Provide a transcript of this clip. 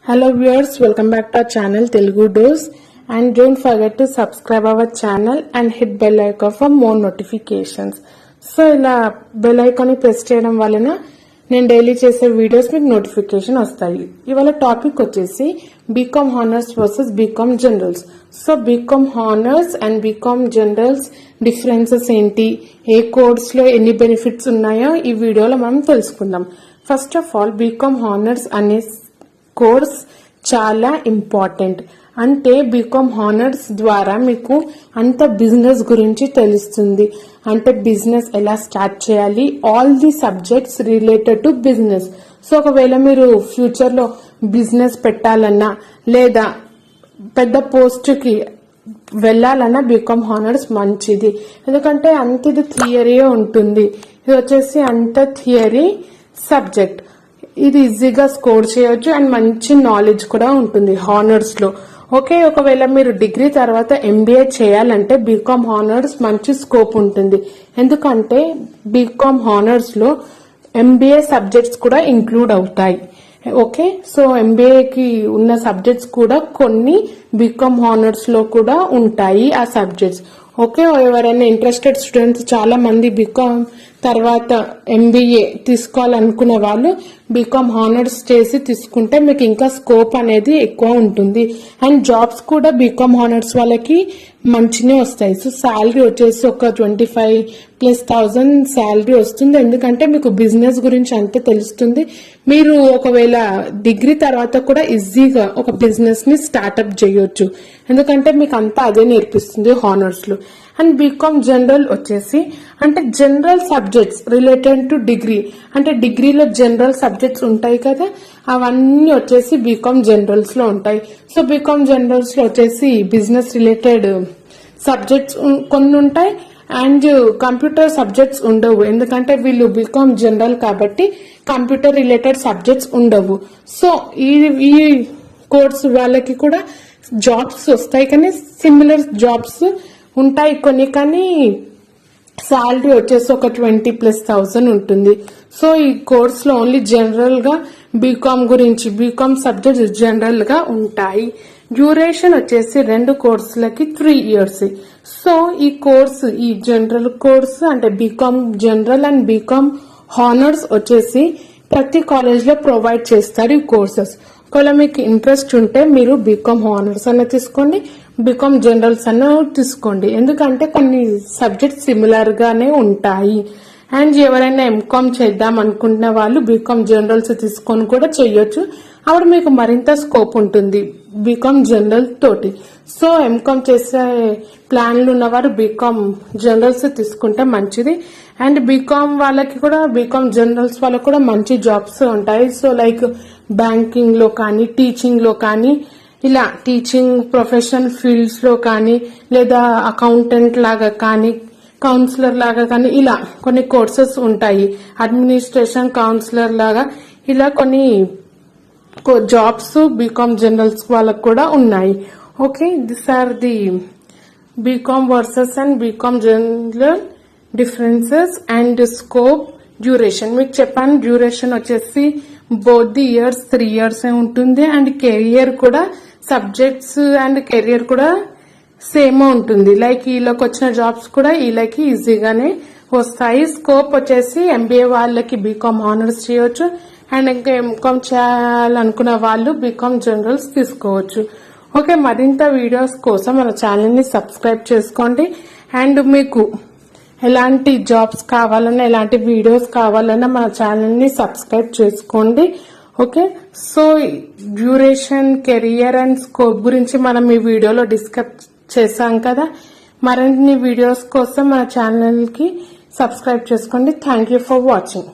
Hello viewers, welcome back to our channel Telugu Dose, and don't forget to subscribe our channel and hit bell icon for more notifications. So ila bell icon ni press cheyadam valana నేను daily చేసే videos మీకు notification వస్తాయి. ఇవాళ topic వచ్చేసి BCom honours versus BCom generals. So BCom honours and BCom generals differences ఏంటి, ఏ course లో ఎన్ని బెనిఫిట్స్ ఉన్నాయో ఈ వీడియోలో మనం తెలుసుకుందాం. First of all BCom honours అనే కోర్స్ చాలా ఇంపార్టెంట్. అంటే బీకామ్ హానర్స్ ద్వారా మీకు అంత బిజినెస్ గురించి తెలుస్తుంది. అంటే బిజినెస్ ఎలా స్టార్ట్ చేయాలి, all the subjects related to business. So ఒకవేళ మీరు ఫ్యూచర్ లో బిజినెస్ పెట్టాలన్నా లేదా పెద్ద పోస్ట్ కి వెళ్లాలన్నా బీకామ్ హానర్స్ మంచిది. ఎందుకంటే అంత ఇది థియరీ ఉంటుంది. ఇది వచ్చేసి అంత థియరీ సబ్జెక్ట్. ఇది ఈజీగా స్కోర్ చేయొచ్చు అండ్ మంచి నాలెడ్జ్ కూడా ఉంటుంది హానర్స్ లో. ఓకే, ఒకవేళ మీరు డిగ్రీ తర్వాత ఎంబీఏ చేయాలంటే బీకామ్ హానర్స్ మంచి స్కోప్ ఉంటుంది. ఎందుకంటే బీకామ్ హానర్స్ లో ఎంబీఏ సబ్జెక్ట్స్ కూడా ఇంక్లూడ్ అవుతాయి. ఓకే, సో ఎంబీఏకి ఉన్న సబ్జెక్ట్స్ కూడా కొన్ని బీకామ్ హానర్స్ లో కూడా ఉంటాయి ఆ సబ్జెక్ట్స్. ఓకే, ఎవరైనా ఇంట్రెస్టెడ్ స్టూడెంట్స్ చాలా మంది బీకామ్ తర్వాత ఎంబీఏ తీసుకోవాలనుకునే వాళ్ళు బీకామ్ హానర్స్ చేసి తీసుకుంటే మీకు ఇంకా స్కోప్ అనేది ఎక్కువ ఉంటుంది. అండ్ జాబ్స్ కూడా బీకామ్ హానర్స్ వాళ్ళకి మంచినే వస్తాయి. సో శాలరీ వచ్చేసి ఒక 25,000+ శాలరీ వస్తుంది. ఎందుకంటే మీకు బిజినెస్ గురించి అంతే తెలుస్తుంది. మీరు ఒకవేళ డిగ్రీ తర్వాత కూడా ఈజీగా ఒక బిజినెస్ ని స్టార్ట్అప్ చేయొచ్చు. ఎందుకంటే మీకు అంతా అదే నేర్పిస్తుంది హానర్స్ లో. అండ్ బీకామ్ జనరల్ వచ్చేసి అంటే general subjects related to degree. అంటే డిగ్రీలో జనరల్ సబ్జెక్ట్స్ ఉంటాయి కదా, అవన్నీ వచ్చేసి బీకామ్ జనరల్స్ లో ఉంటాయి. సో బీకామ్ జనరల్స్ లో వచ్చేసి బిజినెస్ రిలేటెడ్ సబ్జెక్ట్స్ కొన్ని ఉంటాయి అండ్ కంప్యూటర్ సబ్జెక్ట్స్ ఉండవు. ఎందుకంటే వీళ్ళు బీకామ్ జనరల్ కాబట్టి కంప్యూటర్ రిలేటెడ్ సబ్జెక్ట్స్ ఉండవు. సో ఈ కోర్స్ వాళ్ళకి కూడా జాబ్స్ వస్తాయి, కానీ సిమిలర్ జాబ్స్ ఉంటాయి కొన్ని, కానీ శాలరీ వచ్చేసి ఒక 20,000+ ఉంటుంది. సో ఈ కోర్స్ లో ఓన్లీ జనరల్ గా బీకామ్ గురించి బీకామ్ సబ్జెక్ట్స్ జనరల్ గా ఉంటాయి. డ్యూరేషన్ వచ్చేసి 2 కోర్సులకి 3 years. సో ఈ కోర్సు ఈ జనరల్ కోర్సు అంటే BCom general and BCom honours వచ్చేసి ప్రతి కాలేజ్ లో ప్రొవైడ్ చేస్తారు ఈ కోర్సెస్. ఒకవేళ మీకు ఇంట్రెస్ట్ ఉంటే మీరు బీకామ్ హానర్స్ అన్న తీసుకోండి, బీకామ్ జనరల్స్ అన్న తీసుకోండి. ఎందుకంటే కొన్ని సబ్జెక్ట్స్ సిమిలర్ గానే ఉంటాయి. అండ్ ఎవరైనా ఎంకామ్ చేద్దాం అనుకుంటున్న వాళ్ళు బీకామ్ జనరల్స్ తీసుకొని కూడా చేయొచ్చు. అప్పుడు మీకు మరింత స్కోప్ ఉంటుంది బీకామ్ జనరల్ తోటి. సో ఎంకామ్ చేసే ప్లాన్లు ఉన్నవారు బీకామ్ జనరల్స్ తీసుకుంటే మంచిది. అండ్ బీకామ్ వాళ్ళకి కూడా బీకామ్ జనరల్స్ వాళ్ళకి కూడా మంచి జాబ్స్ ఉంటాయి. సో లైక్ బ్యాంకింగ్ లో కానీ, టీచింగ్ లో కానీ, ఇలా టీచింగ్ ప్రొఫెషనల్ ఫీల్డ్స్ లో కానీ, లేదా అకౌంటెంట్ లాగా కానీ, కౌన్సిలర్ లాగా కానీ, ఇలా కొన్ని కోర్సెస్ ఉంటాయి. అడ్మినిస్ట్రేషన్ కౌన్సిలర్ లాగా ఇలా కొన్ని జాబ్స్ బీకామ్ జనరల్స్ వాళ్ళకు కూడా ఉన్నాయి. Okay, this are the BCom versus and BCom general differences and scope. Duration మీకు చెప్పాను, డ్యూరేషన్ వచ్చేసి బోత్ ది ఇయర్స్ 3 years ఉంటుంది. అండ్ కెరియర్ కూడా సబ్జెక్ట్స్ అండ్ కెరియర్ కూడా సేమ్ ఉంటుంది. లైక్ వీళ్ళకి వచ్చిన జాబ్స్ కూడా వీళ్ళకి ఈజీగానే వస్తాయి. స్కోప్ వచ్చేసి ఎంబీఏ వాళ్ళకి బీకామ్ హానర్స్ చేయొచ్చు అండ్ ఇంకా ఎంకామ్ చేయాలనుకున్న వాళ్ళు బీకామ్ జనరల్స్ తీసుకోవచ్చు. ఓకే, మరింత వీడియోస్ కోసం మన ఛానల్ ని సబ్స్క్రైబ్ చేసుకోండి. అండ్ మీకు ఎలాంటి జాబ్స్ కావాలన్నా, ఎలాంటి వీడియోస్ కావాలన్నా మన ఛానల్ ని సబ్స్క్రైబ్ చేసుకోండి. Okay, so duration, career and scope గురించి మనం ఈ వీడియోలో డిస్కస్ చేశాం కదా. మరిన్ని వీడియోస్ కోసం మన ఛానల్ కి సబ్స్క్రైబ్ చేసుకోండి. Thank you for watching.